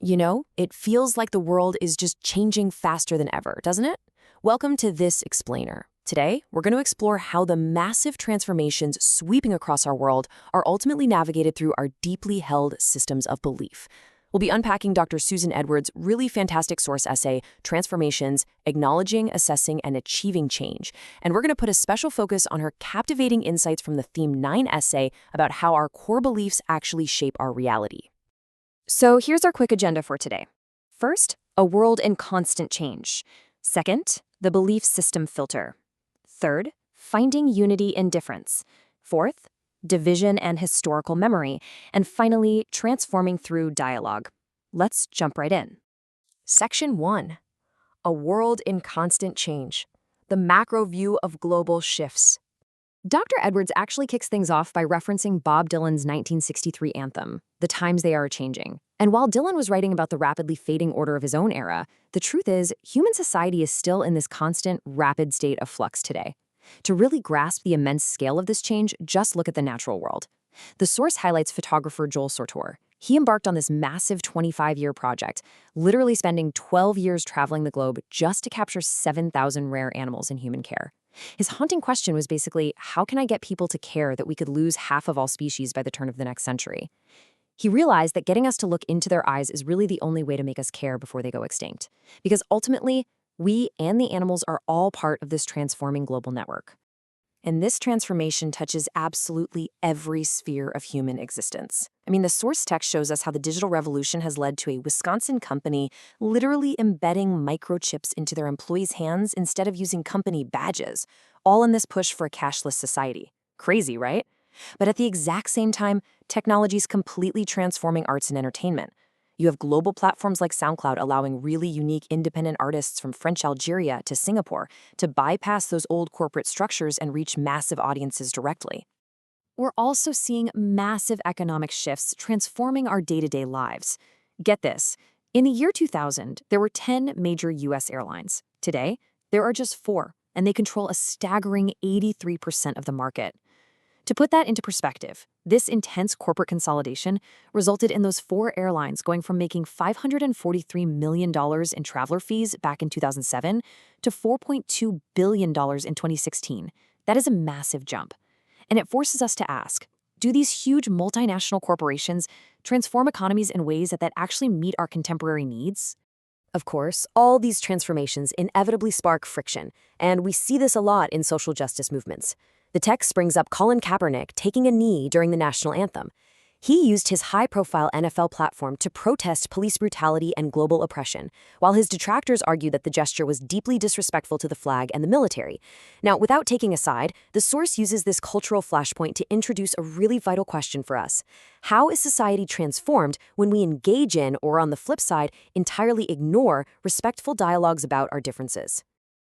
You know, it feels like the world is just changing faster than ever, doesn't it? Welcome to This Explainer. Today, we're going to explore how the massive transformations sweeping across our world are ultimately navigated through our deeply held systems of belief. We'll be unpacking Dr. Susan Edwards' really fantastic source essay, Transformations, Acknowledging, Assessing, and Achieving Change. And we're going to put a special focus on her captivating insights from the Theme 9 essay about how our core beliefs actually shape our reality. So here's our quick agenda for today. First, a world in constant change. Second, the belief system filter. Third, finding unity in difference. Fourth, division and historical memory. And finally, transforming through dialogue. Let's jump right in. Section 1. A world in constant change. The macro view of global shifts. Dr. Edwards actually kicks things off by referencing Bob Dylan's 1963 anthem, The Times They Are Changing. And while Dylan was writing about the rapidly fading order of his own era, the truth is, human society is still in this constant, rapid state of flux today. To really grasp the immense scale of this change, just look at the natural world. The source highlights photographer Joel Sortor. He embarked on this massive 25-year project, literally spending 12 years traveling the globe just to capture 7,000 rare animals in human care. His haunting question was basically, how can I get people to care that we could lose half of all species by the turn of the next century? He realized that getting us to look into their eyes is really the only way to make us care before they go extinct. Because ultimately, we and the animals are all part of this transforming global network. And this transformation touches absolutely every sphere of human existence. I mean, the source text shows us how the digital revolution has led to a Wisconsin company literally embedding microchips into their employees' hands instead of using company badges, all in this push for a cashless society. Crazy, right? But at the exact same time, technology is completely transforming arts and entertainment. You have global platforms like SoundCloud allowing really unique independent artists from French Algeria to Singapore to bypass those old corporate structures and reach massive audiences directly. We're also seeing massive economic shifts transforming our day-to-day lives. Get this, in the year 2000, there were 10 major US airlines. Today, there are just 4, and they control a staggering 83% of the market. To put that into perspective, this intense corporate consolidation resulted in those 4 airlines going from making $543 million in traveler fees back in 2007 to $4.2 billion in 2016. That is a massive jump. And it forces us to ask, do these huge multinational corporations transform economies in ways that actually meet our contemporary needs? Of course, all these transformations inevitably spark friction, and we see this a lot in social justice movements. The text brings up Colin Kaepernick taking a knee during the national anthem. He used his high-profile NFL platform to protest police brutality and global oppression, while his detractors argue that the gesture was deeply disrespectful to the flag and the military. Now, without taking a side, the source uses this cultural flashpoint to introduce a really vital question for us. How is society transformed when we engage in, or on the flip side, entirely ignore respectful dialogues about our differences?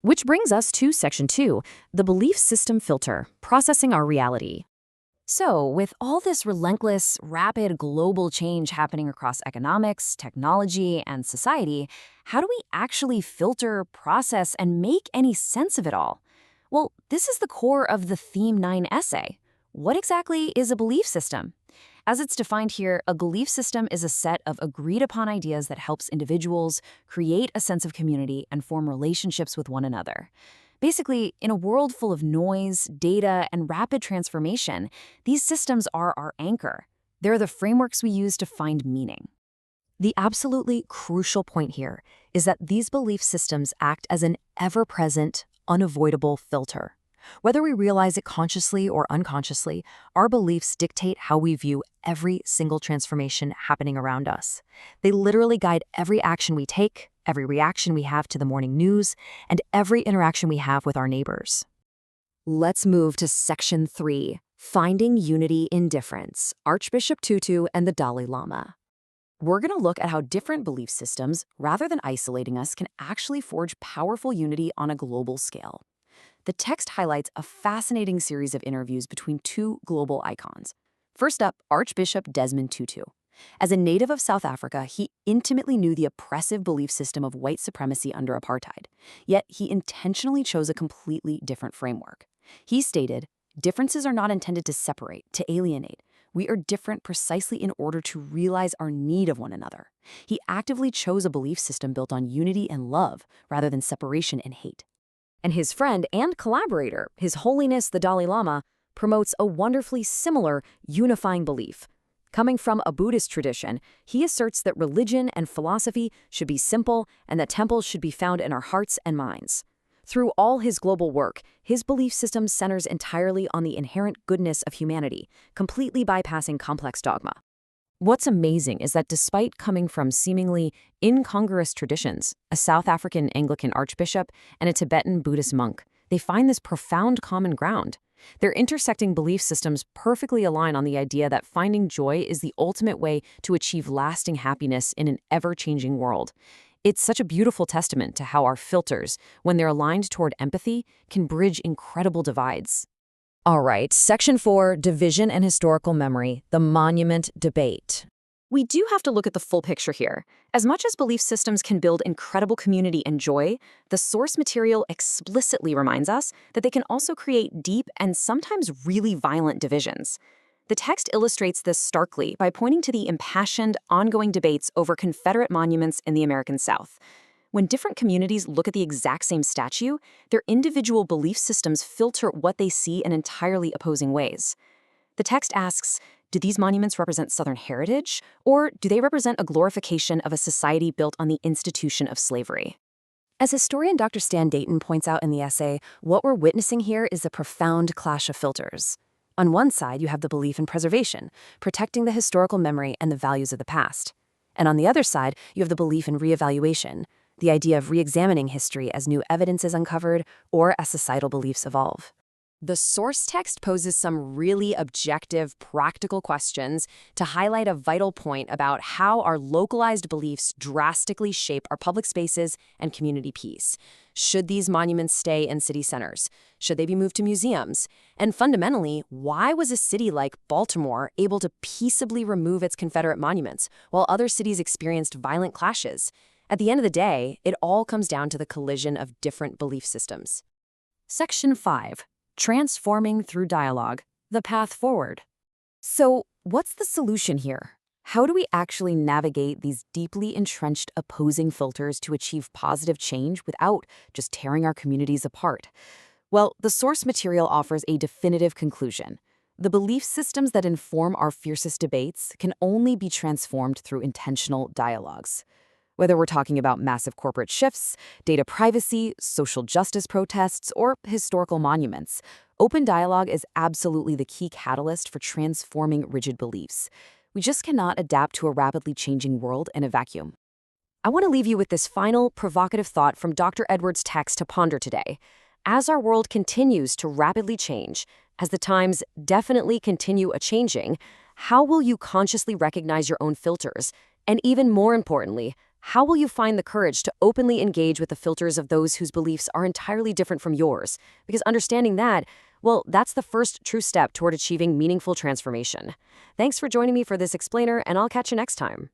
Which brings us to Section 2, the belief system filter, processing our reality. So, with all this relentless, rapid global change happening across economics, technology, and society, how do we actually filter, process, and make any sense of it all? Well, this is the core of the Theme 9 essay. What exactly is a belief system? As it's defined here, a belief system is a set of agreed-upon ideas that helps individuals create a sense of community and form relationships with one another. Basically, in a world full of noise, data, and rapid transformation, these systems are our anchor. They're the frameworks we use to find meaning. The absolutely crucial point here is that these belief systems act as an ever-present, unavoidable filter. Whether we realize it consciously or unconsciously, our beliefs dictate how we view every single transformation happening around us. They literally guide every action we take, every reaction we have to the morning news, and every interaction we have with our neighbors. Let's move to Section 3, Finding Unity in Difference, Archbishop Tutu and the Dalai Lama. We're going to look at how different belief systems, rather than isolating us, can actually forge powerful unity on a global scale. The text highlights a fascinating series of interviews between 2 global icons. First up, Archbishop Desmond Tutu. As a native of South Africa, he intimately knew the oppressive belief system of white supremacy under apartheid. Yet he intentionally chose a completely different framework. He stated, "Differences are not intended to separate, to alienate. We are different precisely in order to realize our need of one another. He actively chose a belief system built on unity and love rather than separation and hate. And his friend and collaborator, His Holiness the Dalai Lama, promotes a wonderfully similar, unifying belief. Coming from a Buddhist tradition, he asserts that religion and philosophy should be simple and that temples should be found in our hearts and minds. Through all his global work, his belief system centers entirely on the inherent goodness of humanity, completely bypassing complex dogma. What's amazing is that despite coming from seemingly incongruous traditions, a South African Anglican archbishop and a Tibetan Buddhist monk, they find this profound common ground. Their intersecting belief systems perfectly align on the idea that finding joy is the ultimate way to achieve lasting happiness in an ever-changing world. It's such a beautiful testament to how our filters, when they're aligned toward empathy, can bridge incredible divides. All right, Section 4, Division and Historical Memory, the Monument Debate. We do have to look at the full picture here. As much as belief systems can build incredible community and joy, the source material explicitly reminds us that they can also create deep and sometimes really violent divisions. The text illustrates this starkly by pointing to the impassioned, ongoing debates over Confederate monuments in the American South. When different communities look at the exact same statue, their individual belief systems filter what they see in entirely opposing ways. The text asks, do these monuments represent Southern heritage, or do they represent a glorification of a society built on the institution of slavery? As historian Dr. Stan Dayton points out in the essay, what we're witnessing here is a profound clash of filters. On one side, you have the belief in preservation, protecting the historical memory and the values of the past. And on the other side, you have the belief in reevaluation, the idea of re-examining history as new evidence is uncovered or as societal beliefs evolve. The source text poses some really objective, practical questions to highlight a vital point about how our localized beliefs drastically shape our public spaces and community peace. Should these monuments stay in city centers? Should they be moved to museums? And fundamentally, why was a city like Baltimore able to peaceably remove its Confederate monuments while other cities experienced violent clashes? At the end of the day, it all comes down to the collision of different belief systems. Section 5. Transforming through dialogue, the path forward. So, what's the solution here? How do we actually navigate these deeply entrenched opposing filters to achieve positive change without just tearing our communities apart? Well, the source material offers a definitive conclusion. The belief systems that inform our fiercest debates can only be transformed through intentional dialogues. Whether we're talking about massive corporate shifts, data privacy, social justice protests, or historical monuments, open dialogue is absolutely the key catalyst for transforming rigid beliefs. We just cannot adapt to a rapidly changing world in a vacuum. I want to leave you with this final, provocative thought from Dr. Edwards' text to ponder today. As our world continues to rapidly change, as the times definitely continue a-changing, how will you consciously recognize your own filters? And even more importantly, how will you find the courage to openly engage with the filters of those whose beliefs are entirely different from yours? Because understanding that, well, that's the first true step toward achieving meaningful transformation. Thanks for joining me for this explainer, and I'll catch you next time.